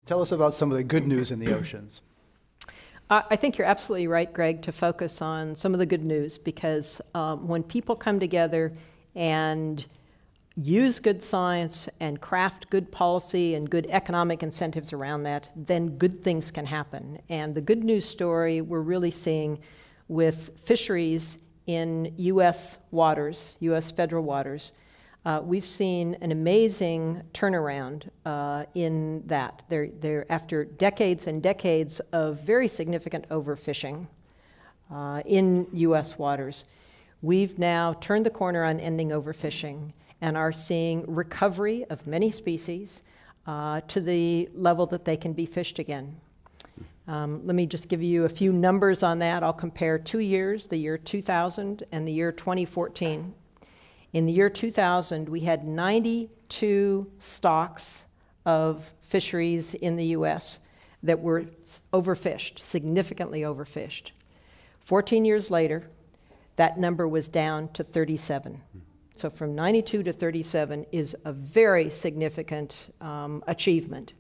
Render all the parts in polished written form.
Tell us about some of the good news in the oceans. I think you're absolutely right, Greg, to focus on some of the good news, because when people come together and use good science and craft good policy and good economic incentives around that, then good things can happen. And the good news story we're really seeing with fisheries in U.S. waters, U.S. federal waters, we've seen an amazing turnaround in that. They're after decades and decades of very significant overfishing in U.S. waters. We've now turned the corner on ending overfishing and are seeing recovery of many species to the level that they can be fished again. Let me just give you a few numbers on that. I'll compare 2 years, the year 2000 and the year 2014. In the year 2000, we had 92 stocks of fisheries in the U.S. that were overfished, significantly overfished. 14 years later, that number was down to 37. So from 92 to 37 is a very significant achievement.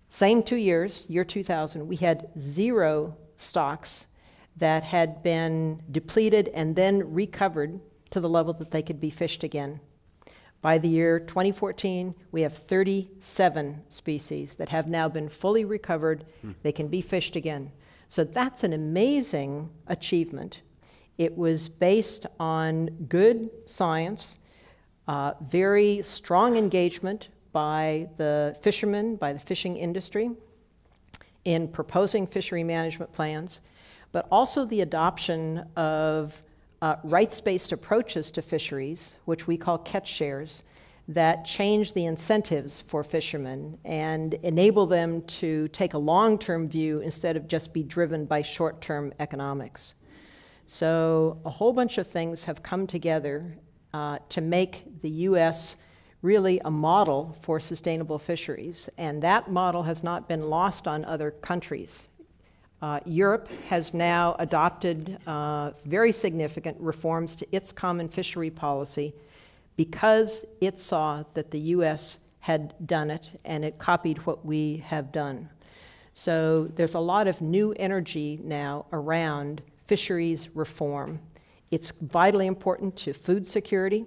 Same 2 years, year 2000, we had 0 stocks that had been depleted and then recovered to the level that they could be fished again. By the year 2014, we have 37 species that have now been fully recovered. They can be fished again. So that's an amazing achievement. It was based on good science, very strong engagement by the fishermen, by the fishing industry in proposing fishery management plans, but also the adoption of rights-based approaches to fisheries, which we call catch shares, that change the incentives for fishermen and enable them to take a long-term view instead of just be driven by short-term economics. So a whole bunch of things have come together to make the U.S. really a model for sustainable fisheries, and that model has not been lost on other countries. Europe has now adopted very significant reforms to its common fishery policy because it saw that the U.S. had done it and it copied what we have done. So there's a lot of new energy now around fisheries reform. It's vitally important to food security.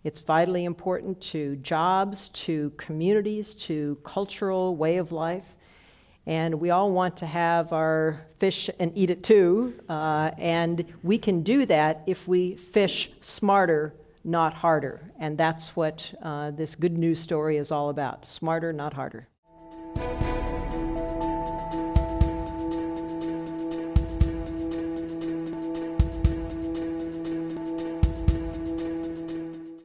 It's vitally important to jobs, to communities, to cultural way of life. And we all want to have our fish and eat it too. And we can do that if we fish smarter, not harder. And that's what this good news story is all about. Smarter, not harder.